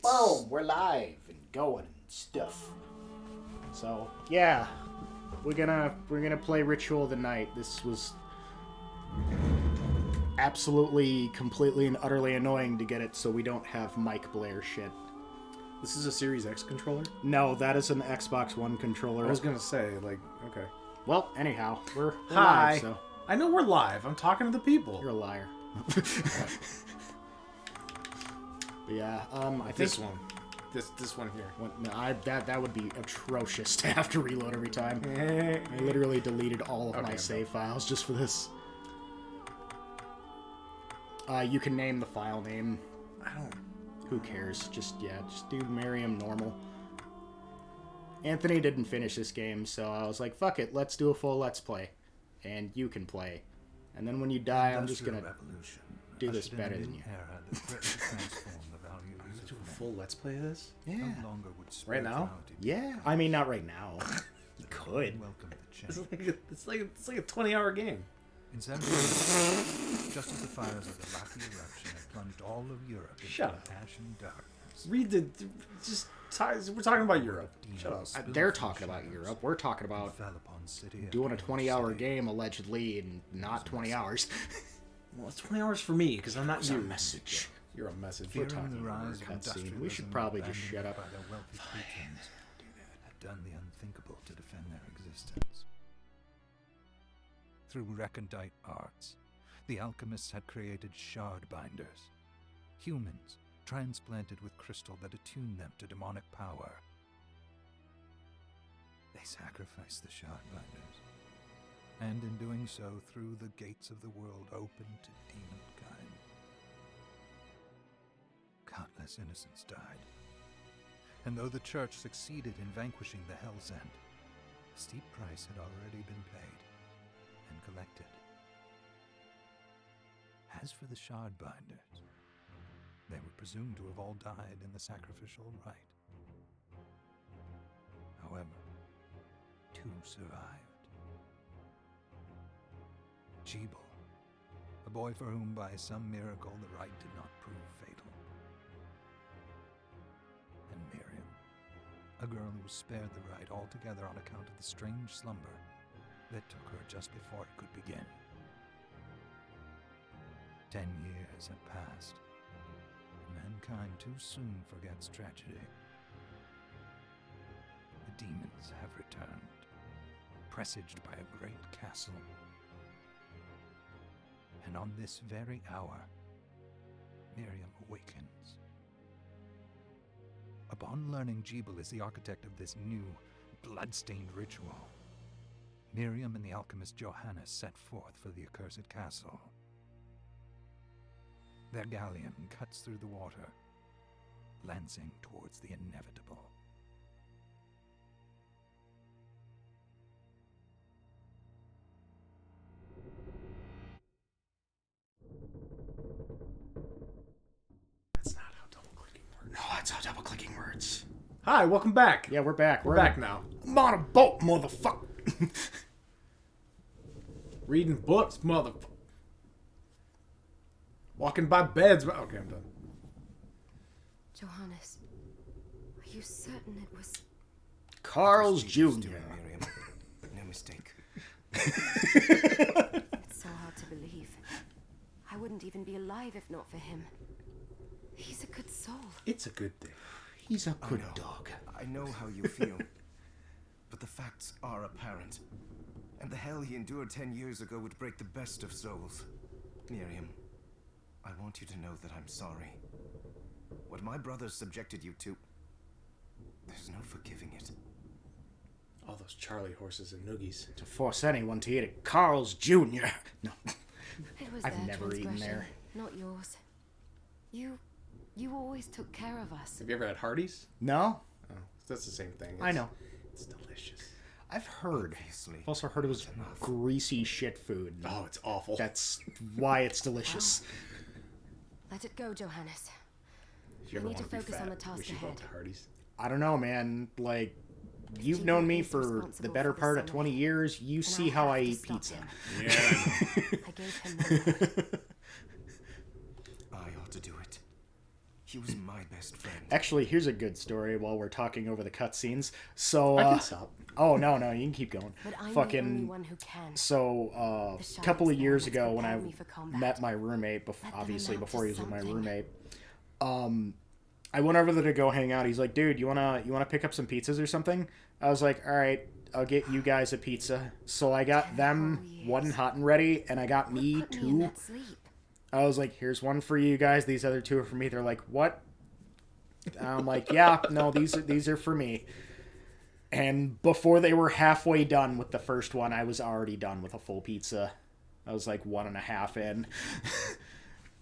Boom, we're live and going and stuff. So yeah, we're gonna play Ritual of the Night. This was absolutely, completely, and utterly annoying to get it so we don't have Mike Blair shit. This is a Series X controller? No, that is an Xbox One controller. I was gonna say, like, okay. Well, anyhow, we're Hi. live, so I know we're live. I'm talking to the people. you're a liar. But yeah, I think This one. This one here. that would be atrocious to have to reload every time. I literally deleted all of my save files just for this. You can name the file name. I don't... Who cares? Just do Miriam normal. Anthony didn't finish this game, so I was like, fuck it, let's do a full Let's Play. And you can play. And then when you die, I'm just gonna do this better than you. Do a full Let's Play of this? Yeah. Right now? Yeah. I mean, not right now. You could. It's like a 20-hour game. In 17, just as the fires of the Laki eruption had plunged all of Europe into ashen darkness. Read the... we're talking about Europe. Shut up. They're talking about Europe. We're talking about doing a 20-hour game, allegedly, in not 20 hours. Well, it's 20 hours for me, because I'm not It's you. a message. You're a message. We're talking about a cutscene. We should probably just shut up. By their wealthy patrons, had done the unthinkable to defend their existence. Through recondite arts, the alchemists had created shard binders, humans transplanted with crystal that attuned them to demonic power. They sacrificed the shard binders, and in doing so threw the gates of the world open to demonkind. Countless innocents died, and though the church succeeded in vanquishing the Hell's End, a steep price had already been paid and collected. As for the shard binders, they were presumed to have all died in the sacrificial rite. However, two survived. Jeeble, a boy for whom by some miracle the rite did not prove fatal. And Miriam, a girl who was spared the rite altogether on account of the strange slumber that took her just before it could begin. 10 years have passed, and mankind too soon forgets tragedy. The demons have returned, presaged by a great castle. And on this very hour, Miriam awakens. Upon learning Jeeble is the architect of this new, bloodstained ritual, Miriam and the alchemist Johannes set forth for the accursed castle. Their galleon cuts through the water, lancing towards the inevitable. That's not how double-clicking works. No, that's how double-clicking works. Hi, welcome back. Yeah, we're back. We're back now. I'm on a boat, motherfucker. Reading books, motherfucker. Walking by beds. Okay, I'm done. Johannes, are you certain it was... Carl's Jr. Miriam. No mistake. It's so hard to believe. I wouldn't even be alive if not for him. He's a good soul. It's a good day. He's a good know. dog. I know how you feel. But the facts are apparent. And the hell he endured 10 years ago would break the best of souls. Miriam, I want you to know that I'm sorry. What my brothers subjected you to, there's no forgiving it. All those Charlie horses and noogies. To force anyone to eat at Carl's Jr. No. It was I've their never eaten transgression, there. not yours. You always took care of us. Have you ever had Hardee's? No? Oh, that's the same thing. I know. It's delicious. I've heard. Obviously. I've also heard it was greasy shit food. Oh, it's awful. That's why it's delicious. Let it go, Johannes. If you I ever need to want to be focus fat, on the task we should go ahead. to Hardee's. I don't know, man. Like, you've Jeeble known me is for the responsible better for part the of 20 summit, years. You and see I how have I to eat stop pizza. him. Yeah, I know. I gave him my word. I ought to do it. He was my best friend. Actually, here's a good story while we're talking over the cutscenes. So, I can stop. oh, no, you can keep going. But I'm the Fucking, only one who can. so, The a couple of shards years there ago has when I prepared me for combat. met my roommate, Let them obviously amount before to he was with my something. roommate, I went over there to go hang out. He's like, dude, you wanna pick up some pizzas or something? I was like, all right, I'll get you guys a pizza. So I got 10 them whole years. one hot and ready, and I got me Put me in two. that sleep. I was like, here's one for you guys. These other two are for me. They're like, what? I'm like, yeah, no, these are for me. And before they were halfway done with the first one, I was already done with a full pizza. I was like 1.5 in.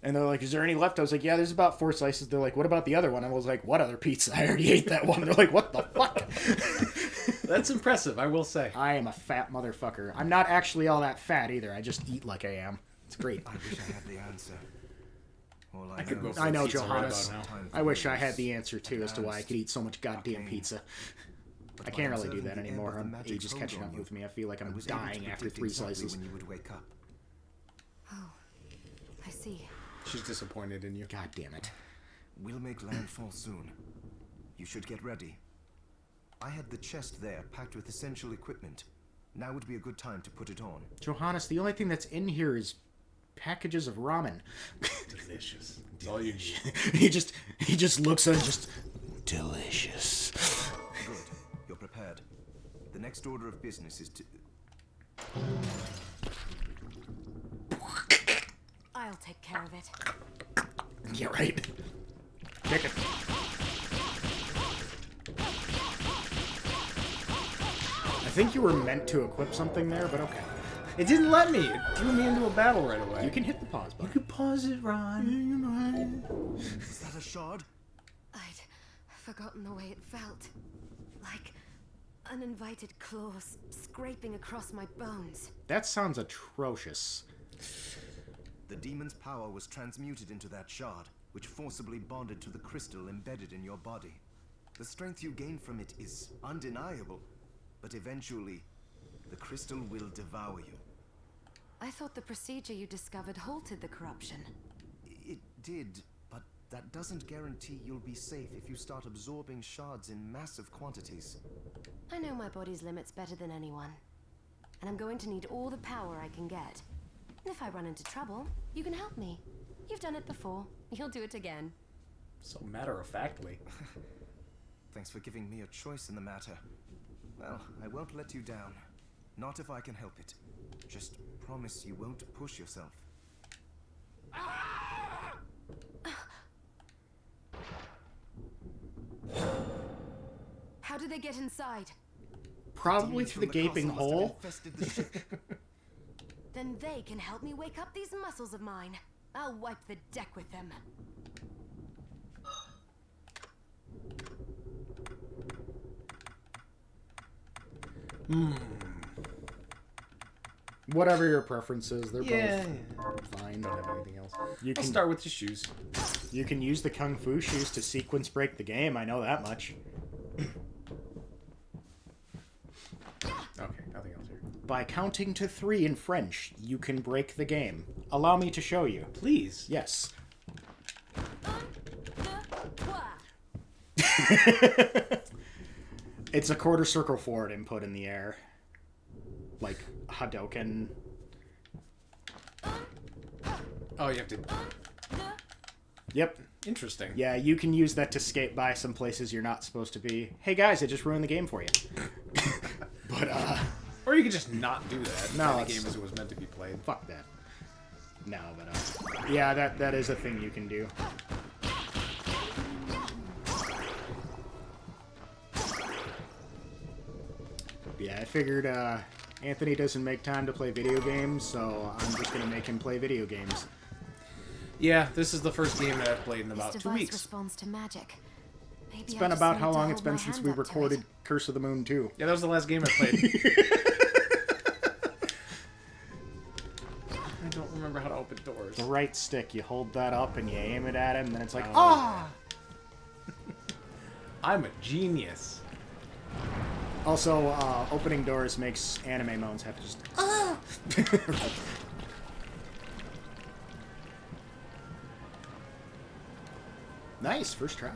And they're like, is there any left? I was like, yeah, there's about 4 slices. They're like, what about the other one? I was like, what other pizza? I already ate that one. They're like, what the fuck? That's impressive, I will say. I am a fat motherfucker. I'm not actually all that fat either. I just eat like I am. It's great. I wish I had the answer. All I could know go is for I know, pizza right Johannes. about now. I wish I had the answer, too, as to why I could eat so much goddamn pizza. But I by can't really do observing that the end anymore. of the I'm magic's age is hold catching on up you, with me. I feel like I I'm was able to dying after predict 3 exactly slices. when you would wake up. Oh, I see. She's disappointed in you. God damn it. We'll make landfall soon. You should get ready. I had the chest there packed with essential equipment. Now would be a good time to put it on. Johannes, the only thing that's in here is packages of ramen. Delicious. That's all you need. he just looks at it, just delicious. Good. You're prepared. The next order of business is to... I'll take care of it. Yeah, right. Kick it. I think you were meant to equip something there, but okay. It didn't let me. It threw me into a battle right away. You can hit the pause button. You could pause it, Ron. Is that a shard? I'd forgotten the way it felt. Like uninvited claws scraping across my bones. That sounds atrocious. The demon's power was transmuted into that shard, which forcibly bonded to the crystal embedded in your body. The strength you gain from it is undeniable, but eventually, the crystal will devour you. I thought the procedure you discovered halted the corruption. It did, but that doesn't guarantee you'll be safe if you start absorbing shards in massive quantities. I know my body's limits better than anyone. And I'm going to need all the power I can get. And if I run into trouble, you can help me. You've done it before. You'll do it again. So matter-of-factly. Thanks for giving me a choice in the matter. Well, I won't let you down. Not if I can help it. Just promise you won't push yourself. How did they get inside? Probably Demons through the from gaping castle must have hole. infested the ship. Then they can help me wake up these muscles of mine. I'll wipe the deck with them. Whatever your preferences, they're Yeah. both fine. Don't have anything else. You I'll can start with the shoes. you can use the kung fu shoes to sequence break the game. I know that much. Okay, nothing else here. By counting to 3 in French, you can break the game. Allow me to show you. Please. Yes. It's a quarter circle forward input in the air. Like Hadoken. Oh, you have to... Yep. Interesting. Yeah, you can use that to skate by some places you're not supposed to be. Hey guys, I just ruined the game for you. But, Or you could just not do that. No, Play the it's- game as it was meant to be played. fuck that. No, but, yeah, that is a thing you can do. Yeah, I figured, Anthony doesn't make time to play video games, so I'm just gonna make him play video games. Yeah, this is the first game that I've played in This about 2 device weeks. responds to magic. Maybe It's I been just about need how to long hold it's been my since hand we up to it. recorded Curse of the Moon 2. Yeah, that was the last game I played. I don't remember how to open doors. The right stick, you hold that up and you aim it at him, and then it's like, ah! I'm a genius. Also, opening doors makes anime moans have to just, ah! Nice, first try.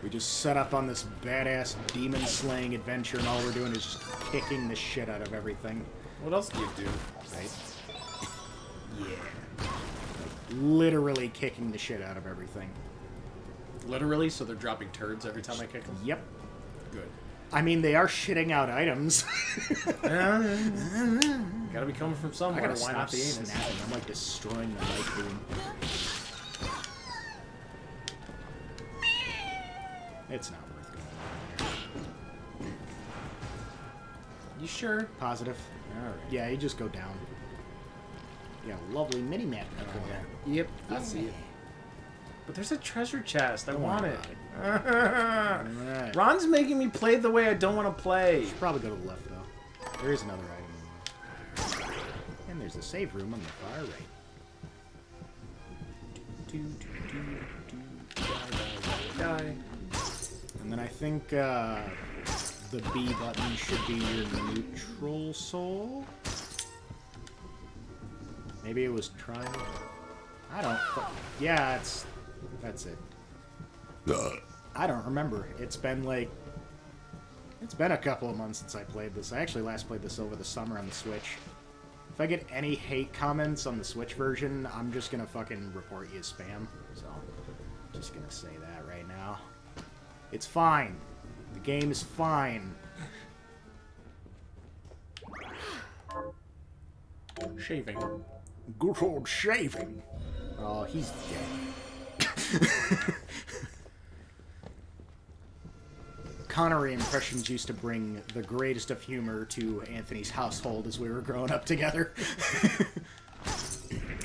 We just set up on this badass demon-slaying adventure, and all we're doing is just kicking the shit out of everything. What else do you do? Right? Yeah. Literally kicking the shit out of everything. Literally, so they're dropping turds every time I kick them? Yep. Good. I mean, they are shitting out items. Gotta be coming from I somewhere. gotta Why stop not the anus? snapping. I'm like destroying the mic boom. It's not worth going over there. You sure? Positive. Alright. Yeah, you just go down. You got a lovely mini-map. Yep, I see it. But there's a treasure chest. I Don't want worry it. about Alright. Ron's making me play the way I don't want to play. Should probably go to the left, though. There is another item. And there's the save room on the far right. Die. And then I think the B button should be your neutral soul. Maybe it was trial. I don't. Yeah, that's it. I don't remember. It's been a couple of months since I played this. I actually last played this over the summer on the Switch. If I get any hate comments on the Switch version, I'm just gonna fucking report you as spam. So, just gonna say that right now. It's fine. The game is fine. Shaving. Good old shaving. Oh, he's dead. Connery impressions used to bring the greatest of humor to Anthony's household as we were growing up together.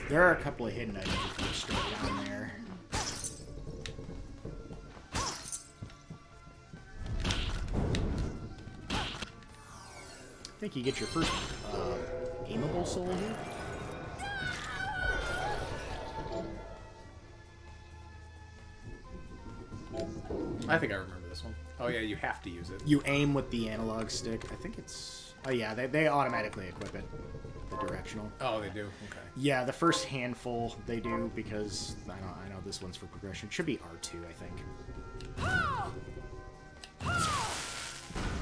There are a couple of hidden items if you go straight down there. I think you get your first aimable soul here. I think I remember this one. Oh yeah, you have to use it. You aim with the analog stick. I think it's... Oh yeah, they automatically equip it. The directional. Oh, they do? Okay. Yeah, the first handful they do because... I know this one's for progression. It should be R2, I think.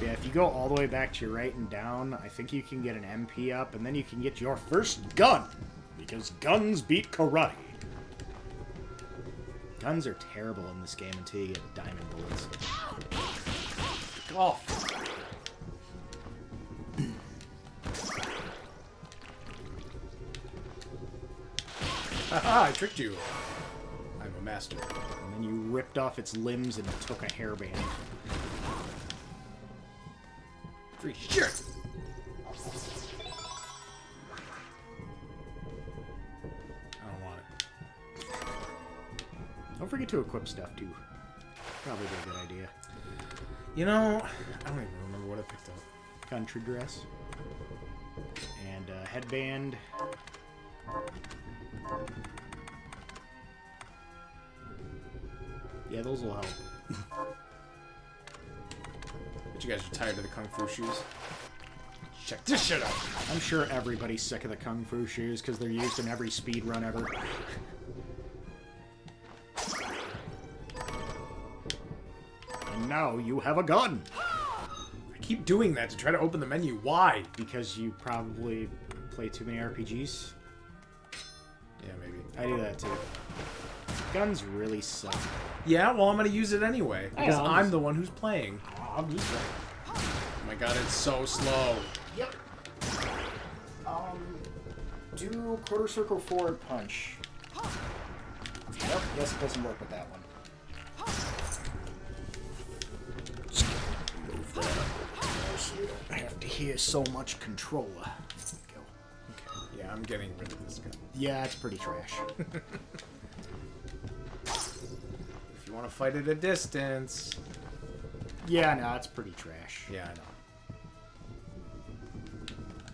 Yeah, if you go all the way back to your right and down, I think you can get an MP up, and then you can get your first gun! Because guns beat karate. Guns are terrible in this game until you get diamond bullets. Oh. Haha, I tricked you. I'm a master. And then you ripped off its limbs and took a hairband. Free shit! I don't want it. Don't forget to equip stuff, too. Probably be a good idea. You know, I don't even remember what I picked up. Country dress. And a headband. Yeah, those will help. But you guys are tired of the Kung Fu shoes? Check this shit out! I'm sure everybody's sick of the Kung Fu shoes because they're used in every speed run ever. And now you have a gun! I keep doing that to try to open the menu. Why? Because you probably play too many RPGs. Yeah, maybe. I do that too. Guns really suck. Yeah, well, I'm gonna use it anyway. Because I'll I'm just- the one who's playing. I'm just saying. Oh my god, it's so slow. Yep. Do quarter circle forward punch. Yep, yes, it doesn't work with that one. Move that up so you don't have to hear so much controller. Go. Okay. Yeah, I'm getting rid of this guy. Yeah, it's pretty trash. If you want to fight at a distance. Yeah, no, it's pretty trash. Yeah, I know.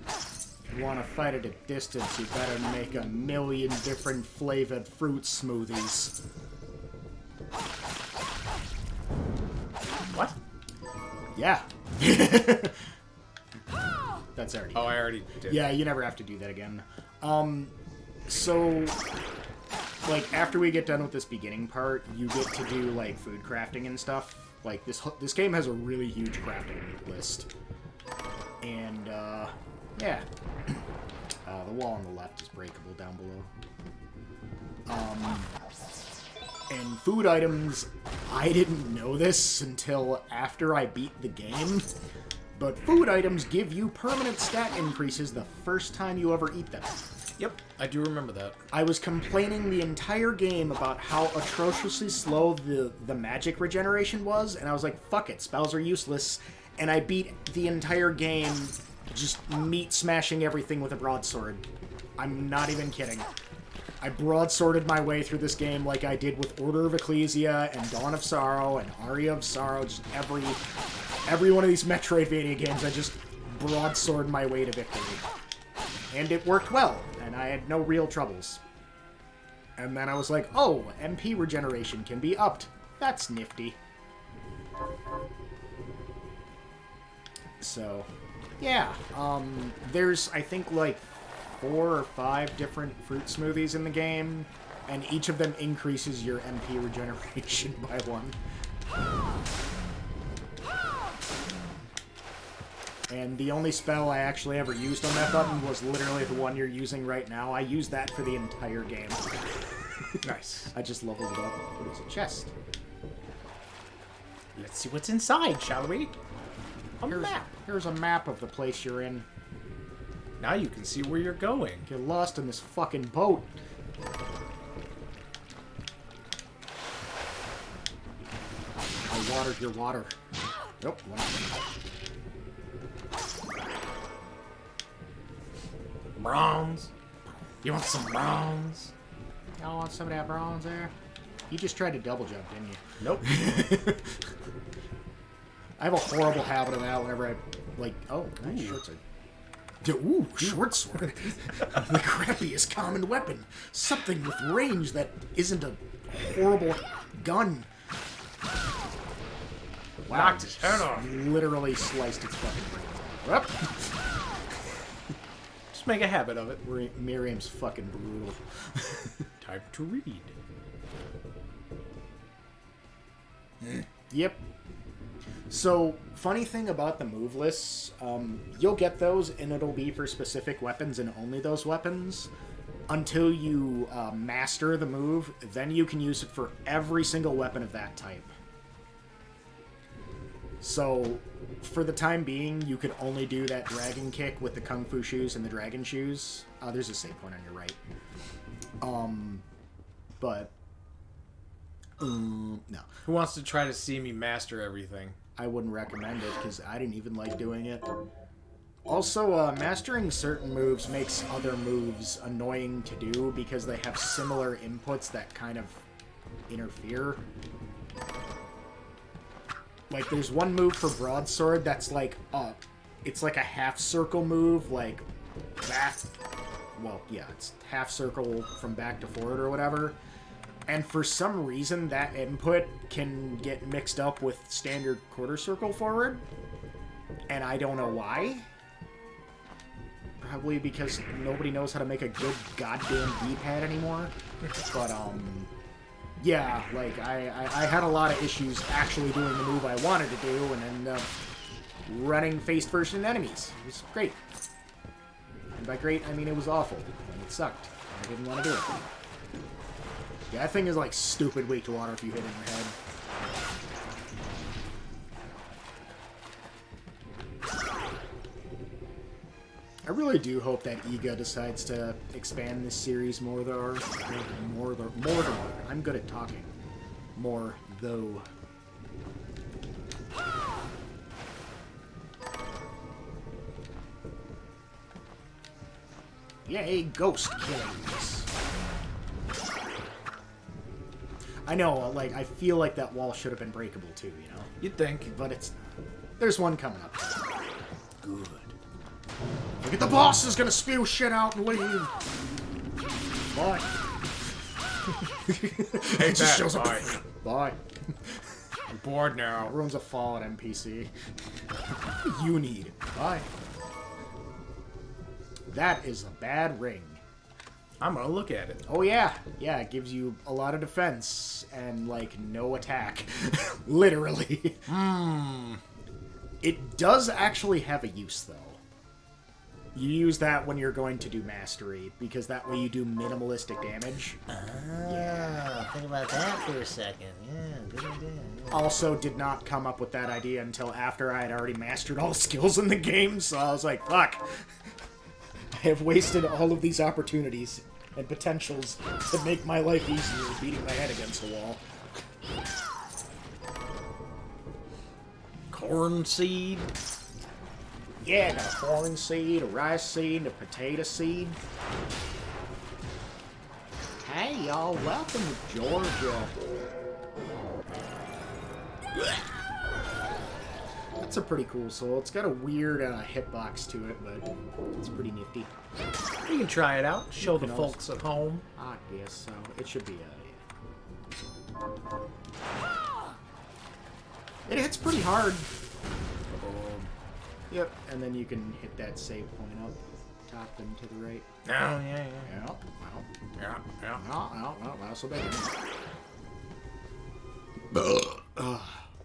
If you want to fight at a distance, you better make a million different flavored fruit smoothies. What? Yeah. That's already Oh, done. I already did. Yeah, you never have to do that again. So, like, after we get done with this beginning part, you get to do, like, food crafting and stuff. Like, this game has a really huge crafting list. And, yeah. The wall on the left is breakable down below. And food items, I didn't know this until after I beat the game, but food items give you permanent stat increases the first time you ever eat them. Yep, I do remember that. I was complaining the entire game about how atrociously slow the magic regeneration was, and I was like, fuck it, spells are useless, and I beat the entire game just meat smashing everything with a broadsword. I'm not even kidding. I broadsworded my way through this game like I did with Order of Ecclesia and Dawn of Sorrow and Aria of Sorrow. Just every one of these Metroidvania games, I just broadsword my way to victory. And it worked well, and I had no real troubles. And then I was like, oh, MP regeneration can be upped. That's nifty. So, yeah. There's, I think, like 4 or 5 different fruit smoothies in the game, and each of them increases your MP regeneration by 1. And the only spell I actually ever used on that button was literally the one you're using right now. I used that for the entire game. Nice. I just leveled it up. It was a chest. Let's see what's inside, shall we? Here's a map of the place you're in. Now you can see where you're going. Get lost in this fucking boat. I watered your water. Nope. Bronze. You want some bronze? Y'all want some of that bronze there? You just tried to double jump, didn't you? Nope. I have a horrible habit of that whenever I, like, oh, nice short sword. Ooh, short sword. The crappiest common weapon. Something with range that isn't a horrible gun. Wow, Knocked his head off. Literally sliced its fucking brain off. Just make a habit of it. Miriam's fucking brutal. Time to read. Yep. So, funny thing about the move lists, you'll get those and it'll be for specific weapons and only those weapons. Until you master the move, then you can use it for every single weapon of that type. So, for the time being, you could only do that dragon kick with the kung fu shoes and the dragon shoes. There's a save point on your right. No. Who wants to try to see me master everything? I wouldn't recommend it, because I didn't even like doing it. Also, mastering certain moves makes other moves annoying to do, because they have similar inputs that kind of interfere. Like, there's one move for broadsword that's like, it's like a half circle move, like, back, well, yeah, it's half circle from back to forward or whatever. And for some reason, that input can get mixed up with standard quarter circle forward. And I don't know why. Probably because nobody knows how to make a good goddamn D-pad anymore. But, yeah, like, I had a lot of issues actually doing the move I wanted to do, and then running face-first into enemies. It was great. And by great, I mean it was awful, and it sucked. I didn't want to do it. Yeah, that thing is, like, stupid weak to water if you hit it in your head. I really do hope that Iga decides to expand this series more, though. More, though. I'm good at talking. More, though. Yay, ghost killings. I know, like, I feel like that wall should have been breakable, too, you know? You'd think. But it's not. There's one coming up. Good. Look at the boss is gonna spew shit out and leave. Bye. Hey, It just shows up. bye. Bye. I'm bored now. Everyone's a fallen NPC. You need. Bye. That is a bad ring. I'm gonna look at it. Oh yeah, yeah, it gives you a lot of defense and like no attack. Literally. It does actually have a use though. You use that when you're going to do mastery, because that way you do minimalistic damage. Think about that for a second. Yeah, good idea. Yeah. Also did not come up with that idea until after I had already mastered all the skills in the game, so I was like, fuck. I have wasted all of these opportunities and potentials to make my life easier beating my head against a wall. Corn seed. Yeah, got a corn seed, a rice seed, a potato seed. Hey, y'all, welcome to Georgia. That's a pretty cool soul. It's got a weird hitbox to it, but it's pretty nifty. You can try it out. Show the can folks at home. I guess so. It should be, It hits pretty hard. Yep, and then you can hit that save point up, top and to the right. Oh, yeah. Yeah, well, Yeah. no, not so bad.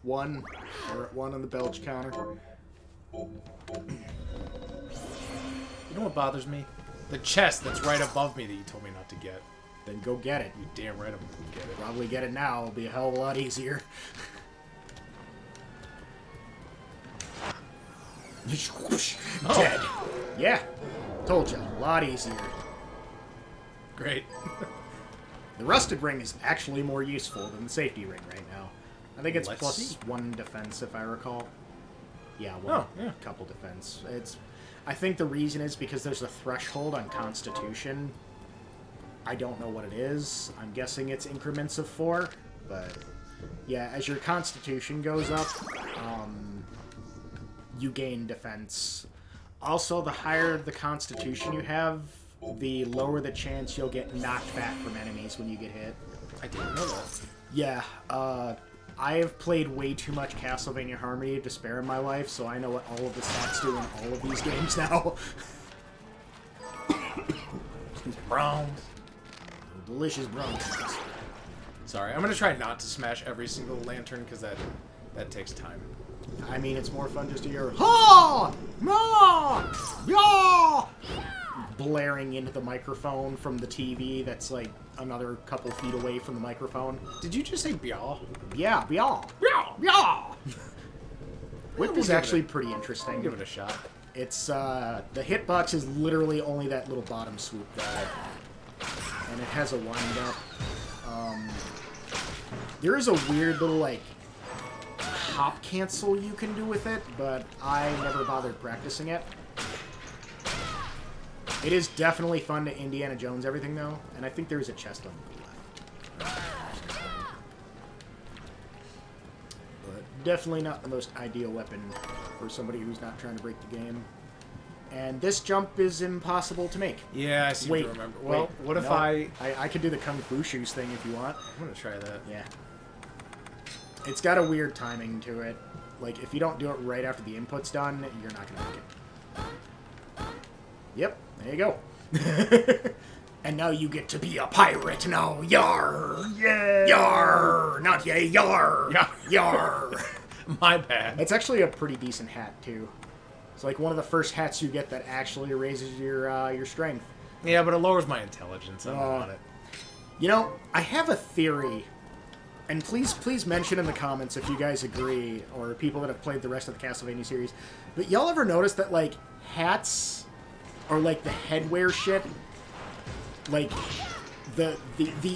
One. We're at one on the belch counter. You know what bothers me? The chest that's right above me that you told me not to get. Then go get it. You damn right I'm gonna get it. Probably get it now. It'll be a hell of a lot easier. Dead. Yeah. Told you. A lot easier. Great. The rusted ring is actually more useful than the safety ring right now. I think it's Let's plus see. 1 defense, if I recall. Yeah, one Oh, yeah. couple defense. I think the reason is because there's a threshold on Constitution. I don't know what it is. I'm guessing it's increments of 4, but yeah, as your Constitution goes up, you gain defense. Also, the higher the Constitution you have, the lower the chance you'll get knocked back from enemies when you get hit. I didn't know that. Yeah, I have played way too much Castlevania Harmony of Despair in my life, so I know what all of the stats do in all of these games now. These browns. Delicious brownies. Sorry, I'm gonna try not to smash every single lantern because that takes time. I mean, it's more fun just to hear ha, ma, ya, blaring into the microphone from the TV that's like another couple feet away from the microphone. Did you just say byaw? Yeah, ya, Byaw! ya. Whip We'll is give it actually a- pretty interesting. Give it a shot. It's the hitbox is literally only that little bottom swoop though, and it has a wind up. There is a weird little like hop cancel you can do with it, but I never bothered practicing it. It is definitely fun to Indiana Jones everything though, and I think there's a chest on the left. But definitely not the most ideal weapon for somebody who's not trying to break the game. And this jump is impossible to make. Yeah, I seem Wait, to remember. Well, wait, what if no, I could do the Kung Fu Shoes thing if you want. I'm gonna try that. Yeah. It's got a weird timing to it. Like, if you don't do it right after the input's done, you're not going to make it. Yep, there you go. And now you get to be a pirate now. Yar! Yeah! Yar! Not yay, yar! Yar. Yar! My bad. It's actually a pretty decent hat, too. It's like one of the first hats you get that actually raises your strength. Yeah, but it lowers my intelligence. I don't want it. You know, I have a theory, and please mention in the comments if you guys agree, or people that have played the rest of the Castlevania series, but y'all ever notice that, like, hats, or, like, the headwear shit, like, the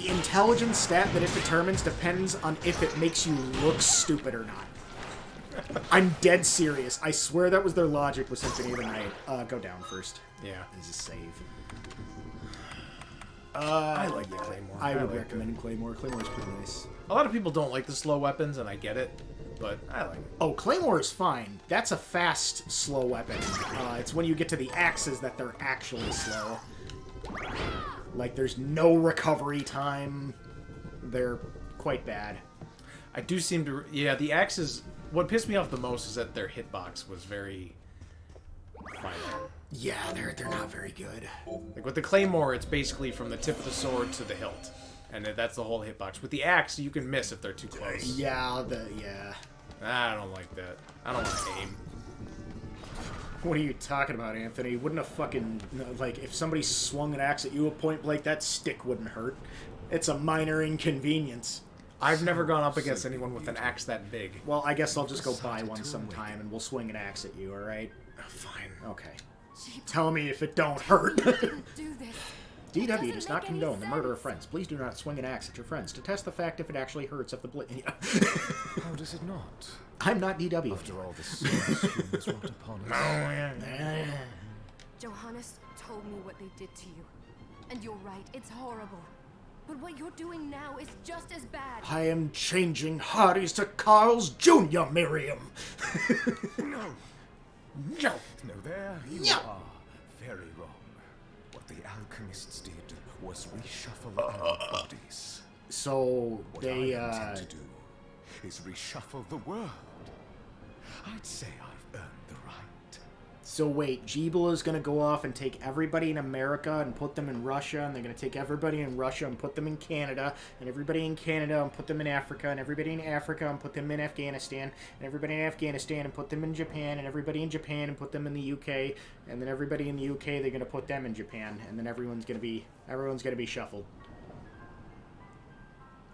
intelligence stat that it determines depends on if it makes you look stupid or not. I'm dead serious. I swear that was their logic with Symphony of the Night. Go down first. Yeah. This is save. I like the Claymore. I would like recommend Claymore. Claymore's pretty nice. A lot of people don't like the slow weapons, and I get it, but I like it. Oh, Claymore is fine. That's a fast, slow weapon. It's when you get to the axes that they're actually slow. Like, there's no recovery time. They're quite bad. I do seem to... Yeah, the axes... What pissed me off the most is that their hitbox was very... finite. Yeah, they're not very good. Like with the claymore, it's basically from the tip of the sword to the hilt, and that's the whole hitbox. With the axe, you can miss if they're too close. Yeah, I don't like that. I don't want to aim. What are you talking about, Anthony? Wouldn't a fucking, like, if somebody swung an axe at you at point blank, that stick wouldn't hurt. It's a minor inconvenience. I've never gone up against anyone with an axe that big. Well, I guess I'll just go buy one sometime and we'll swing an axe at you, alright? Fine. Okay. Jeep, Tell me if it don't hurt. didn't do this. DW doesn't does not make any condone the murder of sense. friends. Please do not swing an axe at your friends to test the fact if it actually hurts if the How does it not? I'm not DW. After all the sins humans wrought upon us. Johannes told me what they did to you. And you're right, it's horrible. But what you're doing now is just as bad. I am changing Hardy's to Carl's Jr., Miriam. No! No. No, there you are. Very wrong. What the alchemists did was reshuffle our bodies. So, What they, I intend to do is reshuffle the world. I'd say I've earned the right. So wait, Jeeble is going to go off and take everybody in America and put them in Russia, and they're going to take everybody in Russia and put them in Canada, and everybody in Canada and put them in Africa, and everybody in Africa and put them in Afghanistan, and everybody in Afghanistan and put them in Japan, and everybody in Japan and put them in the UK, and then everybody in the UK, they're going to put them in Japan, and then everyone's going to be shuffled.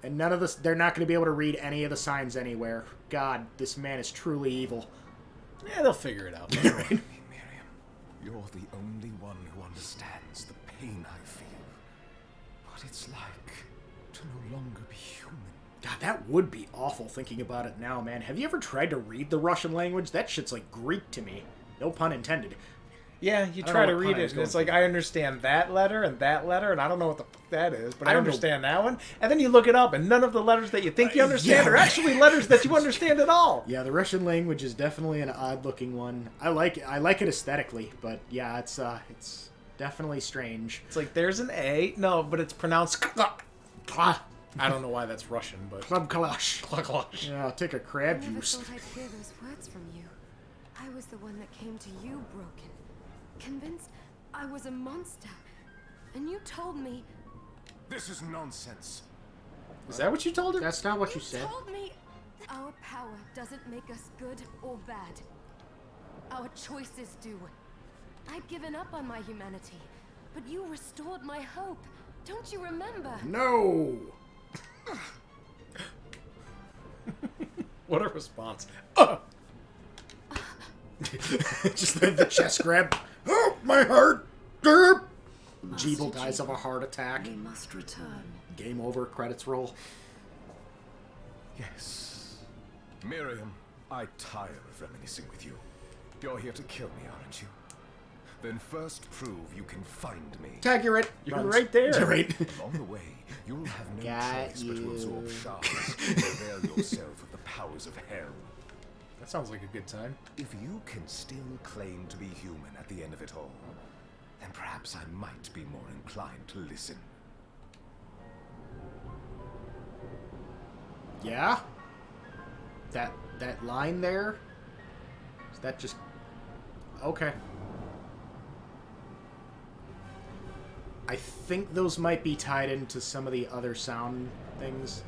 And none of this, they're not going to be able to read any of the signs anywhere. God, this man is truly evil. Yeah, they'll figure it out. Miriam, you're the only one who understands the pain I feel. What it's like to no longer be human. God, that would be awful thinking about it now, man. Have you ever tried to read the Russian language? That shit's like Greek to me. No pun intended. Yeah, you I don't try know to what read pun I it, was and it's going like, I understand that letter, and I don't know what the fuck that is, but I I don't know. understand that one. And then you look it up, and none of the letters that you think you understand yeah, are right. actually letters that you understand at all. Yeah, the Russian language is definitely an odd-looking one. I like it aesthetically, but yeah, it's definitely strange. It's like, there's an A, no, but it's pronounced Kla- I don't know why that's Russian, but Club Kalash. Klaklash. Yeah, I'll take a I crab never juice. thought I'd hear those words from you. I was the one that came to you broken. Convinced I was a monster. And you told me... This is nonsense. Is that what you told her? That's not what you said. told me our power doesn't make us good or bad. Our choices do. I'd given up on my humanity, but you restored my hope. Don't you remember? No! What a response. Just the chest grab. Oh, my heart! Derp! Jeeble dies of a heart attack. We must return. Game over, credits roll. Yes. Miriam, I tire of reminiscing with you. You're here to kill me, aren't you? Then first prove you can find me. Tag, you're right. You're right there. You're right. Along the way, you'll have no Got choice but to you. absorb shards and avail yourself of the powers of hell. That sounds like a good time. If you can still claim to be human at the end of it all, then perhaps I might be more inclined to listen. Yeah? That line there? Is that just... Okay. I think those might be tied into some of the other sound things.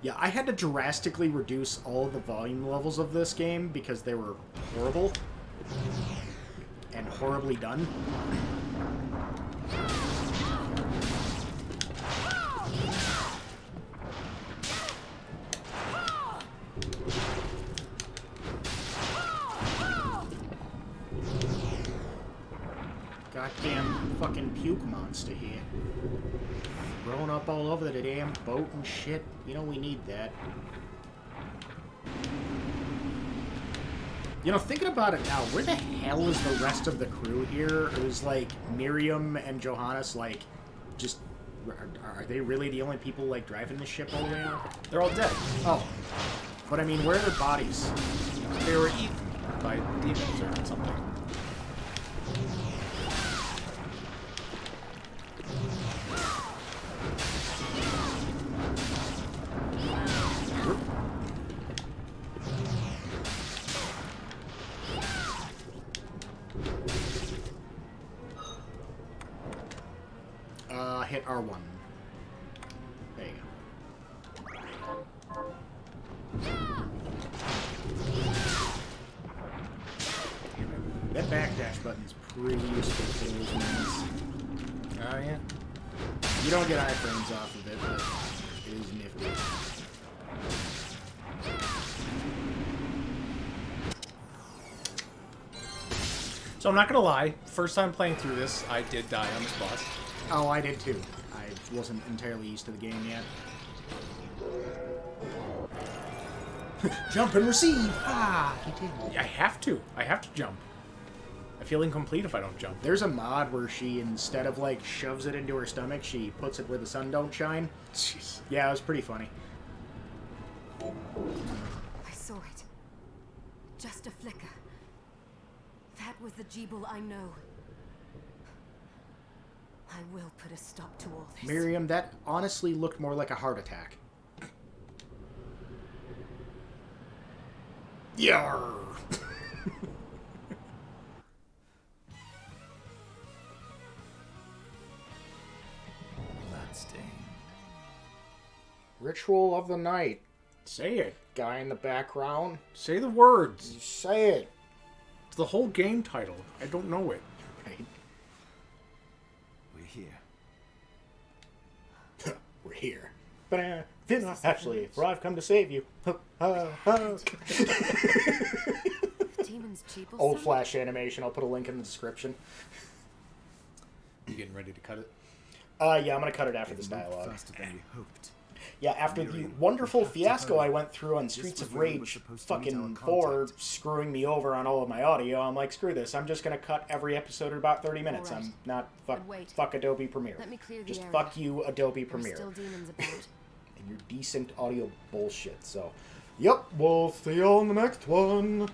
Yeah, I had to drastically reduce all the volume levels of this game because they were horrible. And horribly done. Goddamn fucking puke monster here. Growing up all over the damn boat and shit. You know we need that. You know, thinking about it now, where the hell is the rest of the crew here? It was like Miriam and Johannes, like, just... Are they really the only people, like, driving the ship all the way out? They're all dead. Oh. But I mean, where are their bodies? They were eaten by demons or something. hit R1. There you go. That backdash button's pretty useful for those moments. Oh, yeah. You don't get iframes off of it, but it is nifty. So I'm not gonna lie, first time playing through this, I did die on this boss. Oh, I did too. I wasn't entirely used to the game yet. Jump and receive! Ah, he did. I have to. I have to jump. I feel incomplete if I don't jump. There's a mod where she, instead of like shoves it into her stomach, she puts it where the sun don't shine. Jeez. Yeah, it was pretty funny. I saw it. Just a flicker. That was the Jeeble I know. I will put a stop to all this. Miriam, that honestly looked more like a heart attack. Yarr! Bloodstained. Ritual of the night. Say it. Guy in the background. Say the words. You say it. It's the whole game title. I don't know it. Right. We're here. We're here. But actually, for I've come to save you. Demon's Jeeble. Old Flash animation. I'll put a link in the description. You getting ready to cut it? Yeah, I'm gonna cut it after It this moved dialogue. faster than we hoped. Yeah, after the Miriam, wonderful you have to fiasco hurry. I went through on This Streets was of where we were Rage supposed to meet our fucking 4 contact. screwing me over on all of my audio, I'm like, screw this. I'm just gonna cut every episode in about 30 minutes. Alright. I'm not... But wait. Fuck Adobe Premiere. Let me clear the Just area. fuck you, Adobe There are Premiere. still demons about. And your decent audio bullshit, so... Yep, we'll see you on the next one.